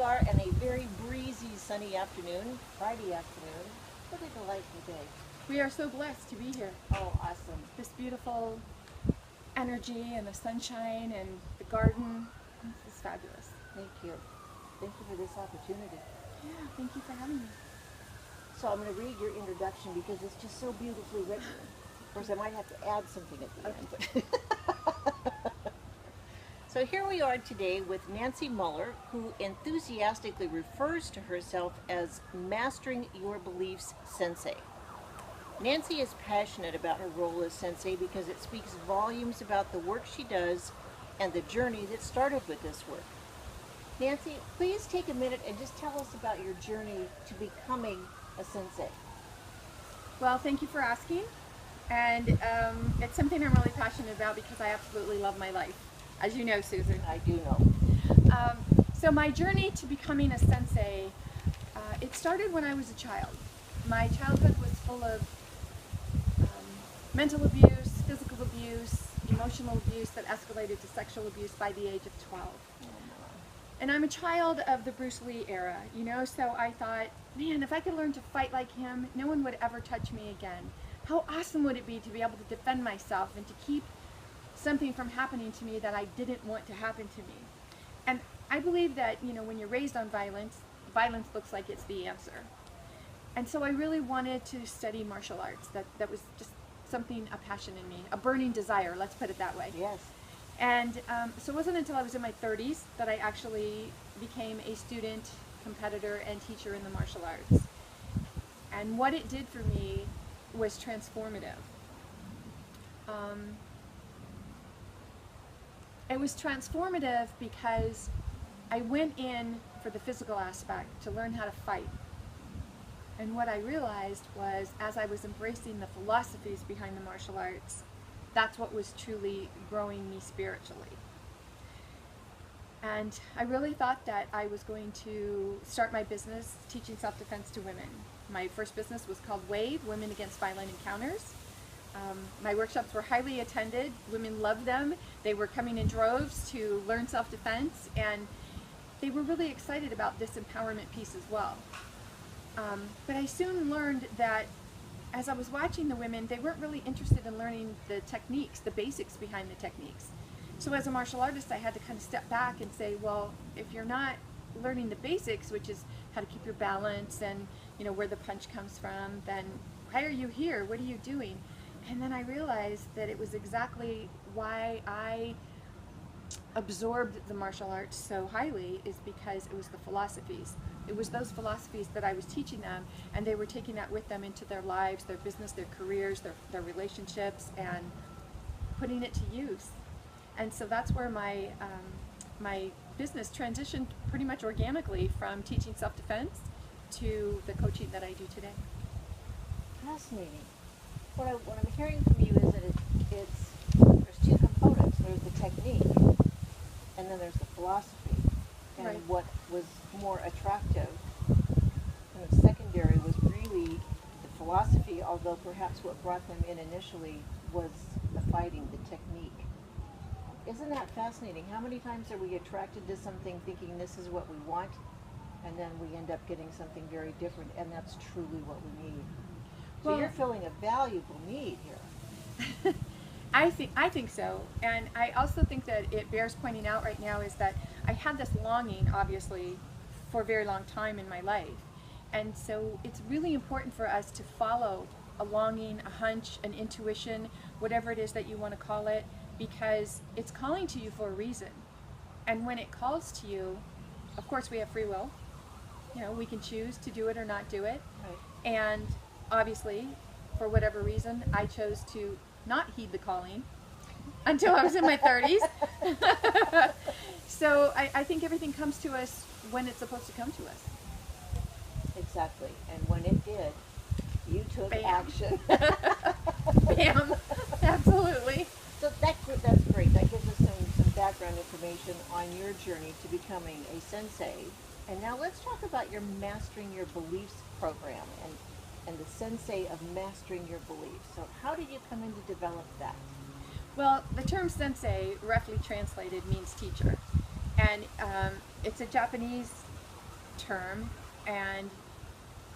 are on a very breezy, sunny afternoon, Friday afternoon. What a delightful day. We are so blessed to be here. Oh, awesome. This beautiful energy and the sunshine and the garden. This is fabulous. Thank you. Thank you for this opportunity. Yeah, thank you for having me. So I'm going to read your introduction because it's just so beautifully written. Of course, I might have to add something at the end. So here we are today with Nancy Mueller, who enthusiastically refers to herself as Mastering Your Beliefs Sensei. Nancy is passionate about her role as Sensei because it speaks volumes about the work she does and the journey that started with this work. Nancy, please take a minute and just tell us about your journey to becoming a Sensei. Well, thank you for asking. And it's something I'm really passionate about because I absolutely love my life, as you know, Susan. I do know. So my journey to becoming a sensei, it started when I was a child. My childhood was full of mental abuse, physical abuse, emotional abuse that escalated to sexual abuse by the age of 12. And I'm a child of the Bruce Lee era, so I thought, man, if I could learn to fight like him, no one would ever touch me again. How awesome would it be to be able to defend myself and to keep something from happening to me that I didn't want to happen to me? And I believe that, when you're raised on violence, violence looks like it's the answer. And so I really wanted to study martial arts. That was just something, a passion in me, a burning desire, let's put it that way. Yes. And so it wasn't until I was in my 30s that I actually became a student, competitor, and teacher in the martial arts. And what it did for me was transformative. It was transformative because I went in for the physical aspect to learn how to fight. And what I realized was, as I was embracing the philosophies behind the martial arts, that's what was truly growing me spiritually. And I really thought that I was going to start my business teaching self-defense to women. My first business was called WAVE, Women Against Violent Encounters. My workshops were highly attended. Women loved them. They were coming in droves to learn self-defense, and they were really excited about this empowerment piece as well. But I soon learned that as I was watching the women, they weren't really interested in learning the techniques, the basics behind the techniques. So as a martial artist, I had to kind of step back and say, well, if you're not learning the basics, which is how to keep your balance and where the punch comes from, then why are you here? What are you doing? And then I realized that it was exactly why I absorbed the martial arts so highly, is because it was the philosophies. It was those philosophies that I was teaching them, and they were taking that with them into their lives, their business, their careers, their relationships, and putting it to use. And so that's where my my business transitioned pretty much organically from teaching self-defense to the coaching that I do today. Fascinating. What I'm hearing from you is that there's two components. There's the technique, and then there's the philosophy. And Right. what was more attractive, kind of secondary, was really the philosophy, although perhaps what brought them in initially was the fighting, the technique. Isn't that fascinating? How many times are we attracted to something thinking this is what we want, and then we end up getting something very different, and that's truly what we need? So Well, you're filling a valuable need here. I think so, and I also think that it bears pointing out right now is that I had this longing, obviously, for a very long time in my life, and so it's really important for us to follow a longing, a hunch, an intuition, whatever it is that you want to call it, because it's calling to you for a reason. And when it calls to you, of course we have free will. We can choose to do it or not do it. Right. And obviously, for whatever reason, I chose to not heed the calling until I was in my 30s. So I think everything comes to us when it's supposed to come to us. Exactly. And when it did, you took Bam. action. Bam! Absolutely. So that's great. That gives us some background information on your journey to becoming a sensei. And now let's talk about your Mastering Your Beliefs program and the Sensei of Mastering Your Beliefs. So how did you come in to develop that? Well, the term sensei, roughly translated, means teacher. And it's a Japanese term, and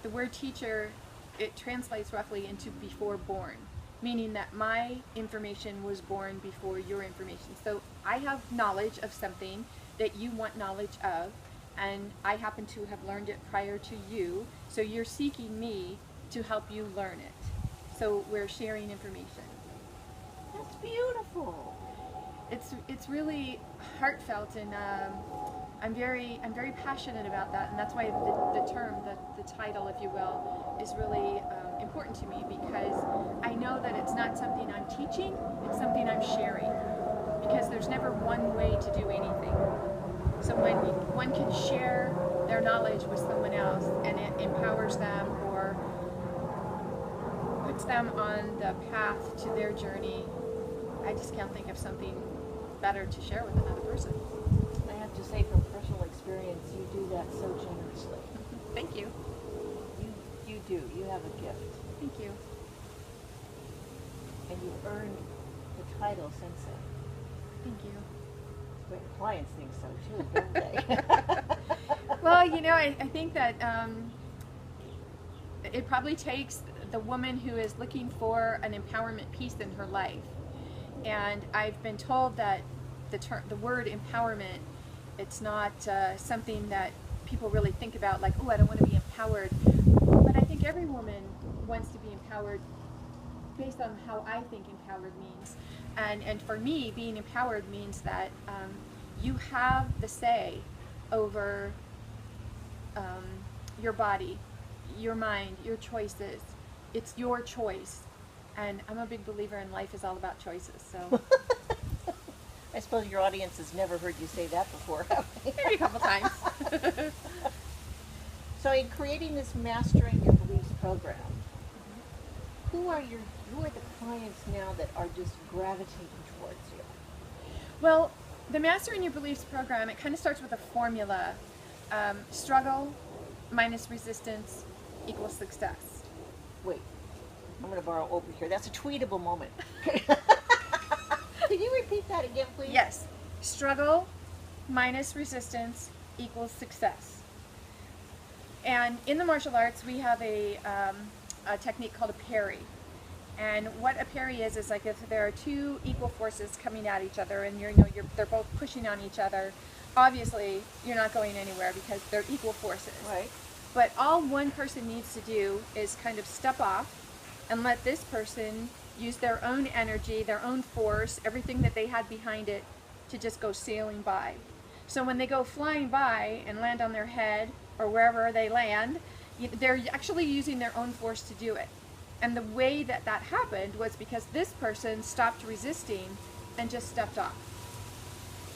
the word teacher, it translates roughly into before born, meaning that my information was born before your information. So I have knowledge of something that you want knowledge of, and I happen to have learned it prior to you, so you're seeking me to help you learn it. So we're sharing information. That's beautiful. It's really heartfelt, and I'm very passionate about that, and that's why the term, the title, if you will, is really important to me, because I know that it's not something I'm teaching, it's something I'm sharing, because there's never one way to do anything. So when one can share their knowledge with someone else and it empowers them or puts them on the path to their journey, I just can't think of something better to share with another person. I have to say, from personal experience, you do that so generously. Thank you. You do. You have a gift. Thank you. And you've earned the title Sensei. Thank you. But your clients think so too, don't they? Well, you know, I think that it probably takes the woman who is looking for an empowerment piece in her life. And I've been told that the word empowerment, it's not something that people really think about, like, oh, I don't want to be empowered. But I think every woman wants to be empowered based on how I think empowered means. And for me, being empowered means that you have the say over your body, your mind, your choices. It's your choice. And I'm a big believer in life is all about choices. So I suppose your audience has never heard you say that before, have they? maybe a couple times. So in creating this Mastering Your Beliefs program, who are the clients now that are just gravitating towards you? Well, the Mastering Your Beliefs program, it kind of starts with a formula. Struggle minus resistance equals success. Wait, I'm going to borrow over here. That's a tweetable moment. Can you repeat that again, please? Yes. Struggle minus resistance equals success. And in the martial arts, we have a technique called a parry. And what a parry is like if there are two equal forces coming at each other, and they're both pushing on each other. Obviously, you're not going anywhere because they're equal forces. Right. But all one person needs to do is kind of step off and let this person use their own energy, their own force, everything that they had behind it, to just go sailing by. So when they go flying by and land on their head or wherever they land, they're actually using their own force to do it. And the way that that happened was because this person stopped resisting and just stepped off.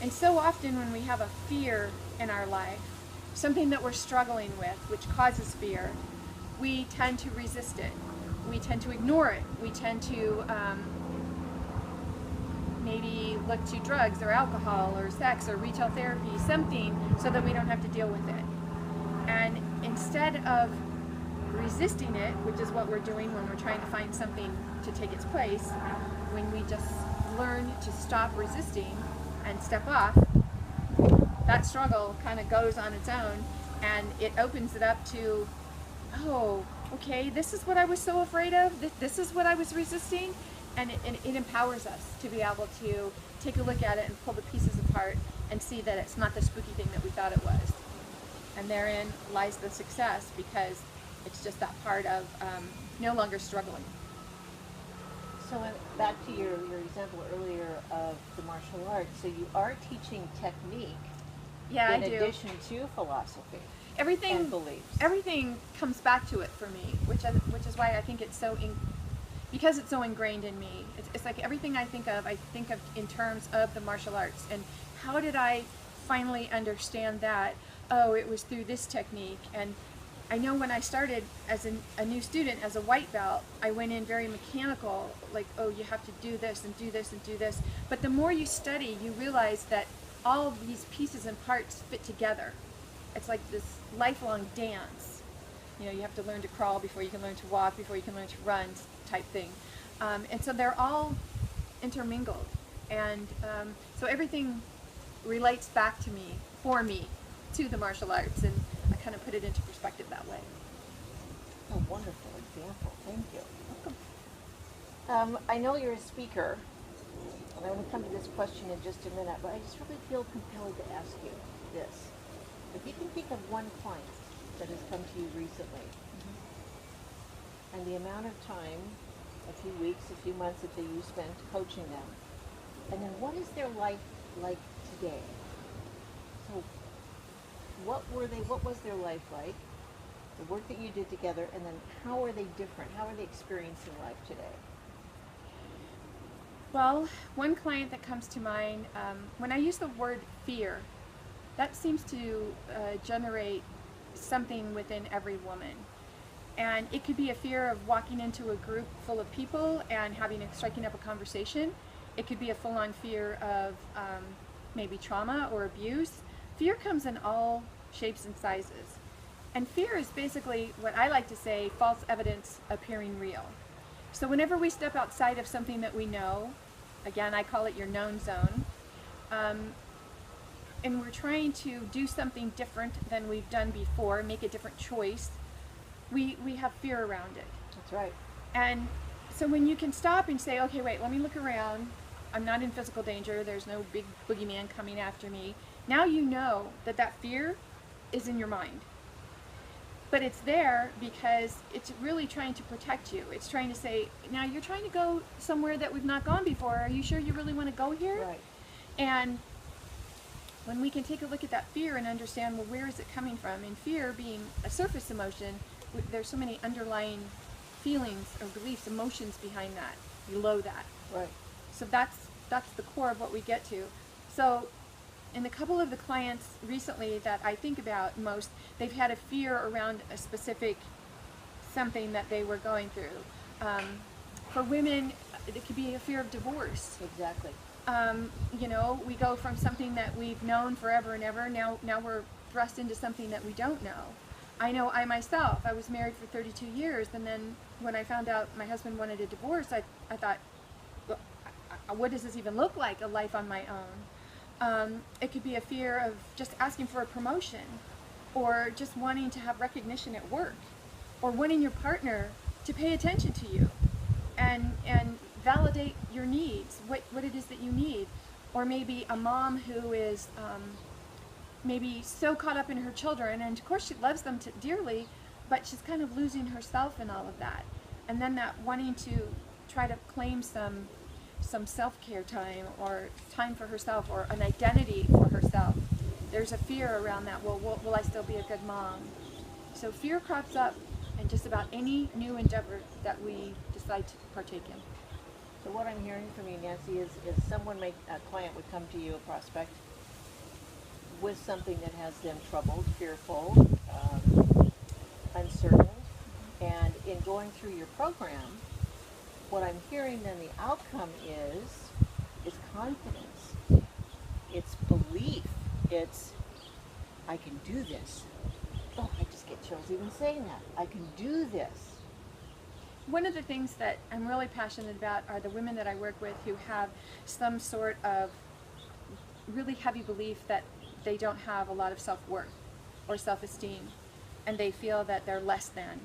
And so often when we have a fear in our life, something that we're struggling with, which causes fear, we tend to resist it. We tend to ignore it. We tend to maybe look to drugs or alcohol or sex or retail therapy, something so that we don't have to deal with it. And instead of resisting it, which is what we're doing when we're trying to find something to take its place, when we just learn to stop resisting and step off, that struggle kind of goes on its own, and it opens it up to, oh, okay, this is what I was so afraid of, this is what I was resisting, and it empowers us to be able to take a look at it and pull the pieces apart and see that it's not the spooky thing that we thought it was. And therein lies the success, because it's just that part of no longer struggling. So back to your example earlier of the martial arts, so you are teaching technique in addition to philosophy and beliefs. Everything comes back to it for me, which is why I think it's so, because it's so ingrained in me. It's like everything I think of in terms of the martial arts. And how did I finally understand that? Oh, it was through this technique. And I know when I started as a new student, as a white belt, I went in very mechanical, like, oh, you have to do this and do this and do this. But the more you study, you realize that all of these pieces and parts fit together. It's like this lifelong dance. You know, you have to learn to crawl before you can learn to walk, before you can learn to run, type thing. And so they're all intermingled. And so everything relates back to me, for me, to the martial arts. And I kind of put it into perspective that way. A wonderful example. Thank you. I know you're a speaker, and I'm going to come to this question in just a minute, but I just really feel compelled to ask you this. If you can think of one client that has come to you recently, and the amount of time, a few weeks, a few months that you spent coaching them, and then what is their life like today? So what was their life like, the work that you did together, and then how are they different? How are they experiencing life today? Well, one client that comes to mind, when I use the word fear, that seems to generate something within every woman. And it could be a fear of walking into a group full of people and striking up a conversation. It could be a full-on fear of maybe trauma or abuse. Fear comes in all shapes and sizes. And fear is basically what I like to say, false evidence appearing real. So whenever we step outside of something that we know, again, I call it your known zone, and we're trying to do something different than we've done before, make a different choice, we have fear around it. That's right. And so when you can stop and say, okay, wait, let me look around. I'm not in physical danger. There's no big boogeyman coming after me. Now you know that that fear is in your mind. But it's there because it's really trying to protect you. It's trying to say, now you're trying to go somewhere that we've not gone before. Are you sure you really want to go here? Right. And when we can take a look at that fear and understand, well, where is it coming from? And fear being a surface emotion, there's so many underlying feelings or beliefs, emotions behind that, below that. Right. So that's the core of what we get to. So in a couple of the clients recently that I think about most, they've had a fear around a specific something that they were going through. For women, it could be a fear of divorce. Exactly. You know, we go from something that we've known forever and ever, now we're thrust into something that we don't know. I myself, I was married for 32 years, and then when I found out my husband wanted a divorce, I thought, well, what does this even look like, a life on my own? It could be a fear of just asking for a promotion, or just wanting to have recognition at work, or wanting your partner to pay attention to you and validate your needs, what it is that you need. Or maybe a mom who is maybe so caught up in her children, and of course she loves them dearly, but she's kind of losing herself in all of that. And then that wanting to try to claim some self-care time, or time for herself, or an identity for herself. There's a fear around that. Well, will I still be a good mom? So fear crops up in just about any new endeavor that we decide to partake in. So what I'm hearing from you, Nancy, is a client would come to you, a prospect, with something that has them troubled, fearful, uncertain, and in going through your program, what I'm hearing then the outcome is confidence. It's belief. It's, I can do this. Oh, I just get chills even saying that. I can do this. One of the things that I'm really passionate about are the women that I work with who have some sort of really heavy belief that they don't have a lot of self-worth or self-esteem, and they feel that they're less than.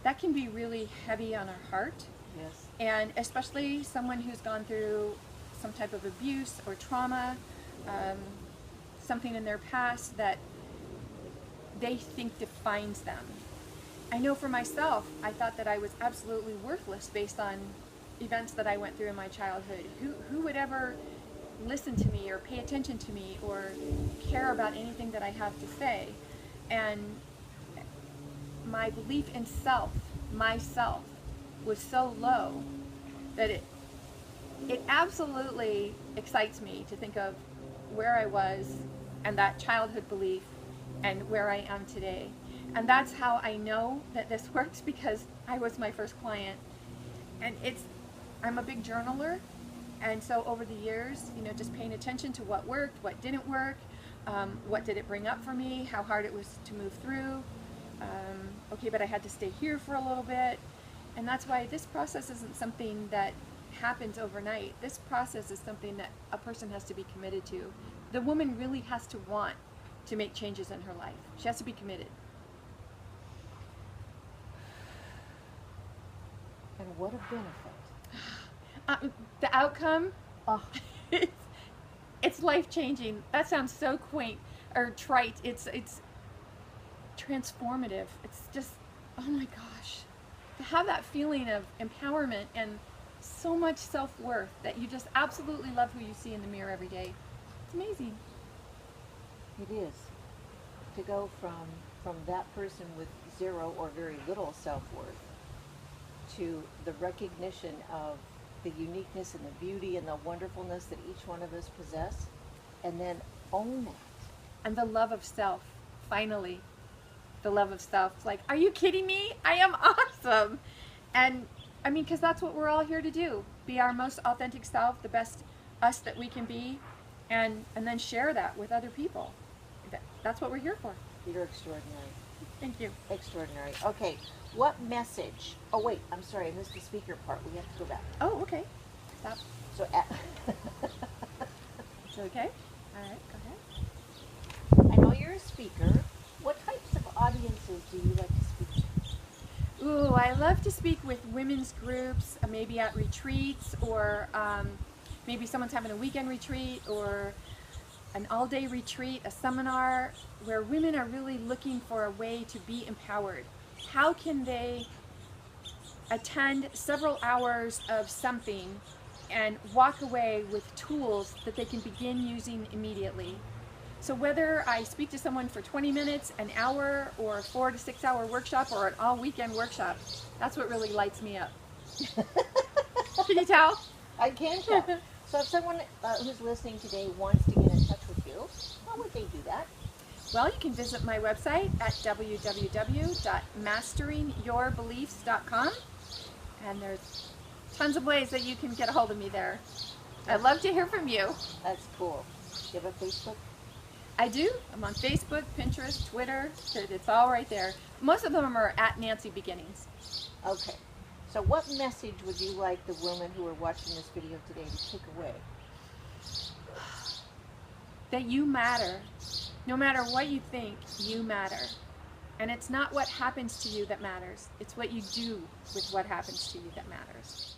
That can be really heavy on our heart. Yes. And especially someone who's gone through some type of abuse or trauma, something in their past that they think defines them. I know for myself, I thought that I was absolutely worthless based on events that I went through in my childhood. Who would ever listen to me or pay attention to me or care about anything that I have to say? And my belief in myself, was so low that it absolutely excites me to think of where I was and that childhood belief and where I am today. And that's how I know that this works, because I was my first client. And I'm a big journaler, and so over the years, just paying attention to what worked, what didn't work, what did it bring up for me, how hard it was to move through. Okay, but I had to stay here for a little bit. And that's why this process isn't something that happens overnight. This process is something that a person has to be committed to. The woman really has to want to make changes in her life. She has to be committed. And what a benefit. The outcome, Oh, it's life-changing. That sounds so quaint or trite. It's transformative. It's just, oh my gosh. To have that feeling of empowerment and so much self-worth that you just absolutely love who you see in the mirror every day. It's amazing. it is. To go from that person with zero or very little self-worth to the recognition of the uniqueness and the beauty and the wonderfulness that each one of us possess, and then own that. And the love of self, finally. The love of self. It's like, are you kidding me? I am awesome. And I mean, because that's what we're all here to do. Be our most authentic self, the best us that we can be, and then share that with other people. That's what we're here for. You're extraordinary. Thank you. Extraordinary. Okay, what message? Oh wait, I'm sorry, I missed the speaker part. We have to go back. Oh, okay. Stop. So, It's okay. All right, go ahead. I know you're a speaker. What types of audiences do you like to speak to? Ooh, I love to speak with women's groups, maybe at retreats, or maybe someone's having a weekend retreat, or an all-day retreat, a seminar, where women are really looking for a way to be empowered. How can they attend several hours of something and walk away with tools that they can begin using immediately? So whether I speak to someone for 20 minutes, an hour, or a 4 to 6 hour workshop, or an all weekend workshop, that's what really lights me up. Can you tell? I can tell. So if someone who's listening today wants to get in touch with you, how would they do that? Well, you can visit my website at www.masteringyourbeliefs.com, and there's tons of ways that you can get a hold of me there. I'd love to hear from you. That's cool. Do you have a Facebook? I do. I'm on Facebook, Pinterest, Twitter. It's all right there. Most of them are at Nancy Beginnings. Okay. So what message would you like the women who are watching this video today to take away? That you matter. No matter what you think, you matter. And it's not what happens to you that matters. It's what you do with what happens to you that matters.